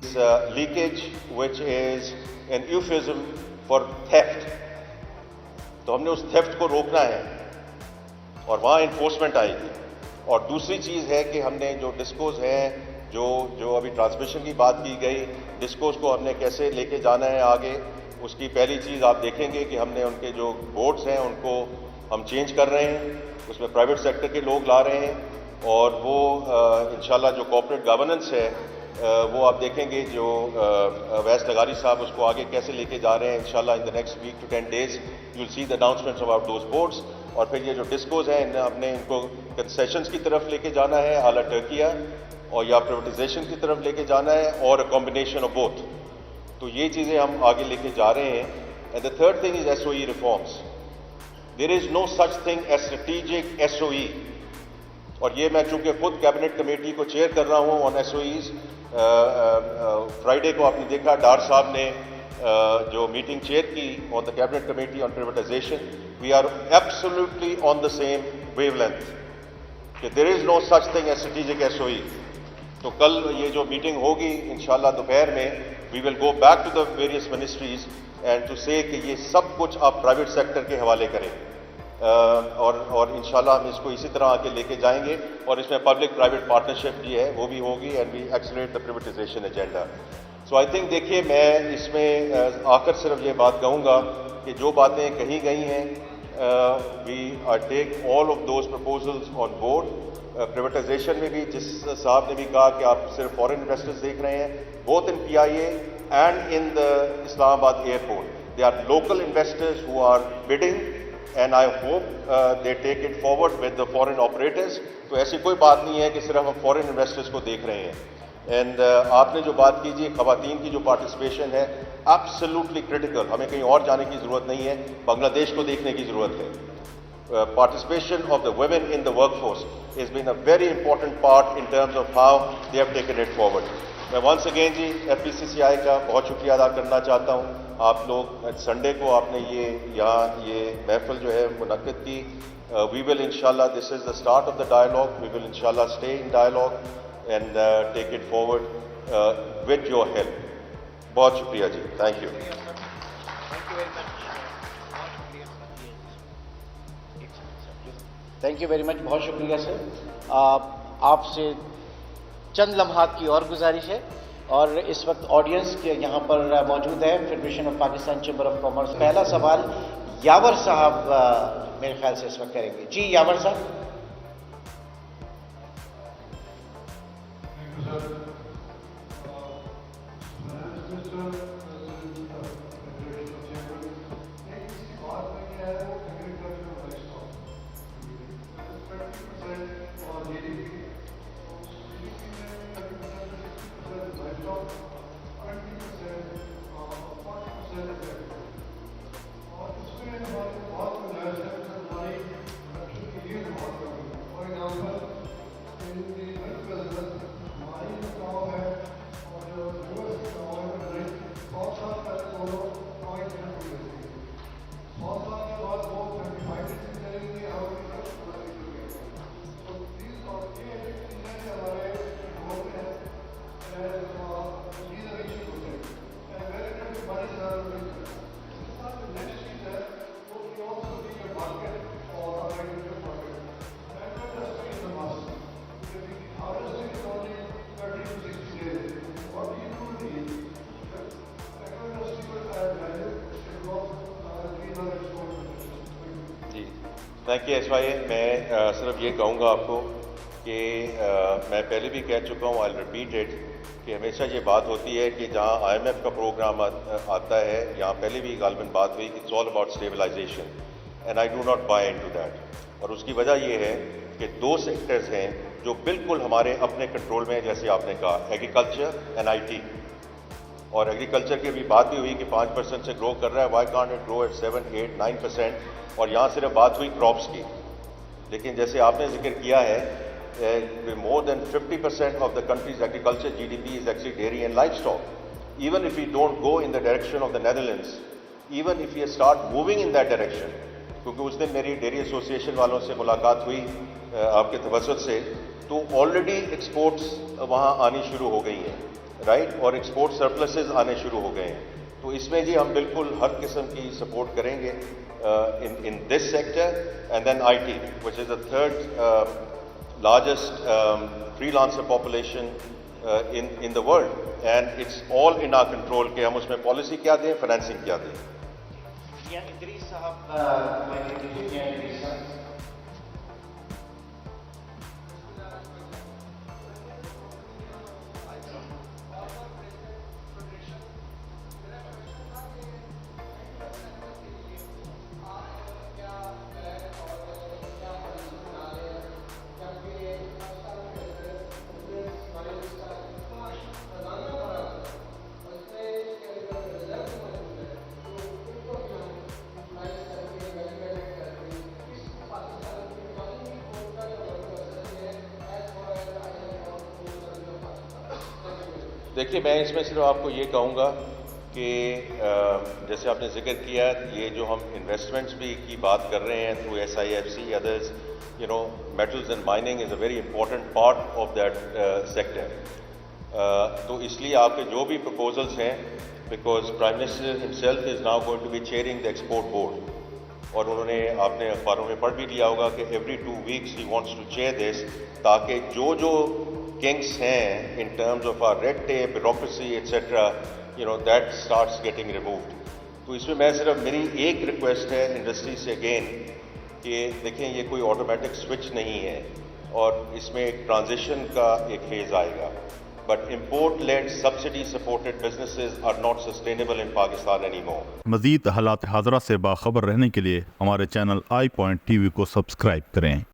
leakage, which is an euphemism for theft. तो हमने उस थेफ्ट को रोकना है और वहाँ इन्फोर्समेंट आएगी. और दूसरी चीज़ है कि हमने जो डिस्कोज हैं, जो अभी ट्रांसमिशन की बात की गई, डिस्कोज को हमने कैसे लेके जाना है आगे, उसकी पहली चीज़ आप देखेंगे कि हमने उनके जो बोर्ड्स हैं उनको हम चेंज कर रहे हैं, उसमें प्राइवेट सेक्टर के लोग ला रहे हैं और वो इंशाल्लाह जो कॉर्पोरेट गवर्नेंस है वो आप देखेंगे जो वैस लगारी साहब उसको आगे कैसे लेके जा रहे हैं. इंशाल्लाह in the next week to 10 days you will see the announcements about those boards. और फिर ये जो डिस्कोज हैं हमने इनको कंसेशंस की तरफ लेके जाना है आला टर्किया, और या प्राइवेटाइजेशन की तरफ लेके जाना है, और अ कॉम्बिनेशन ऑफ बोथ. तो ये चीज़ें हम आगे लेके जा रहे हैं. And the third thing is SOE reforms. There is no such thing as strategic SOE. और ये मैं चूंकि खुद कैबिनेट कमेटी को चेयर कर रहा हूँ ऑन SOEs. फ्राइडे को आपने देखा डार साहब ने जो मीटिंग चेयर की on the cabinet committee on privatization. We are absolutely on the same wavelength कि there is no such thing as strategic SOE. तो कल ये जो मीटिंग होगी इंशाल्लाह दोपहर में, we will go back to the various ministries and to say कि ये सब कुछ आप प्राइवेट सेक्टर के हवाले करें. और इंशाल्लाह हम इसको इसी तरह आके लेके जाएंगे. और इसमें पब्लिक प्राइवेट पार्टनरशिप भी है, वो भी होगी, and we accelerate the privatisation agenda. So I think देखिए, मैं इसमें आकर सिर्फ ये बात कहूँगा कि जो बातें कही गई हैं, we I take all of those proposals on board. Privatisation में भी जिस साहब ने भी कहा कि आप सिर्फ फॉरेन इन्वेस्टर्स देख रहे हैं, both in PIA and in the Islamabad airport, they are local investors who are bidding, and I hope they take it forward with the foreign operators. तो ऐसी कोई बात नहीं है कि सिर्फ हम फॉरेन इन्वेस्टर्स को देख रहे हैं. एंड आपने जो बात कीजिए खवातीन की जो पार्टिसिपेशन है, एब्सोल्युटली क्रिटिकल. हमें कहीं और जाने की ज़रूरत नहीं है, बांग्लादेश को देखने की ज़रूरत है. Participation of the women in the workforce has been a very important part in terms of how they have taken it forward. मैं once again जी FPCCI का बहुत शुक्रिया अदा करना चाहता हूँ. आप लोग संडे को आपने यहाँ ये महफिल जो है मुनक्किद की. We will inshallah, this is the start of the dialogue. We will inshallah stay in dialogue and take it forward with your help. बहुत शुक्रिया जी. Thank you. Thank you very much. बहुत शुक्रिया सर. आपसे चंद लम्हात की और गुजारिश है. और इस वक्त ऑडियंस के यहाँ पर मौजूद है federation of Pakistan chamber of commerce. पहला सवाल यावर साहब मेरे ख्याल से इस वक्त करेंगे. जी यावर साहब. Thank you SYA. मैं सिर्फ ये कहूँगा आपको कि मैं पहले भी कह चुका हूँ, आई रिपीट इट, कि हमेशा ये बात होती है कि जहाँ IMF का प्रोग्राम आता है, यहाँ पहले भी गालिबन बात हुई कि it's all about stabilisation, and I do not buy into that. और उसकी वजह ये है कि दो सेक्टर्स हैं जो बिल्कुल हमारे अपने कंट्रोल में हैं, जैसे आपने कहा एग्रीकल्चर एंड IT. और एग्रीकल्चर की भी बात भी हुई कि 5% से ग्रो कर रहा है, why can't it grow at 7, 8, 9%. और यहाँ सिर्फ बात हुई क्रॉप्स की, लेकिन जैसे आपने जिक्र किया है, more than 50% of the country's agriculture GDP is actually dairy and livestock. Even if we don't go in the direction of the Netherlands, even if we start moving in that direction, क्योंकि उस दिन मेरी dairy association वालों से मुलाकात हुई आपके तवज्जुह से, तो ऑलरेडी एक्सपोर्ट्स वहाँ आनी शुरू हो गई हैं. राइट, और एक्सपोर्ट सरप्लसेस आने शुरू हो गए हैं। तो इसमें जी हम बिल्कुल हर किस्म की सपोर्ट करेंगे in this sector, and then IT, which is the third largest freelancer population in the world, and it's all in our control कि हम उसमें पॉलिसी क्या दें, फाइनेंसिंग क्या दें। या इदरीस साहब, या इदरीस साहब। देखिए, मैं इसमें सिर्फ आपको ये कहूँगा कि जैसे आपने जिक्र किया, ये जो हम इन्वेस्टमेंट्स भी की बात कर रहे हैं through SIFC, others, you know, metals and mining is a very important part of that sector. तो इसलिए आपके जो भी प्रपोजल्स हैं, because prime minister himself is now going to be chairing the export board, और उन्होंने आपने अखबारों में पढ़ भी लिया होगा कि every 2 weeks he wants to chair this, ताकि जो kinks हैं in terms of our red tape, bureaucracy, etc., you know, that starts getting removed. तो इसमें मैं सिर्फ मेरी एक रिक्वेस्ट है इंडस्ट्री से अगेन कि देखें, ये कोई ऑटोमेटिक स्विच नहीं है और इसमें एक ट्रांजिशन का एक फेज आएगा, but import led subsidy supported businesses are not sustainable in Pakistan anymore. मज़ीद हालात हाज़रा से बाखबर रहने के लिए हमारे चैनल iPoint TV को सब्सक्राइब करें।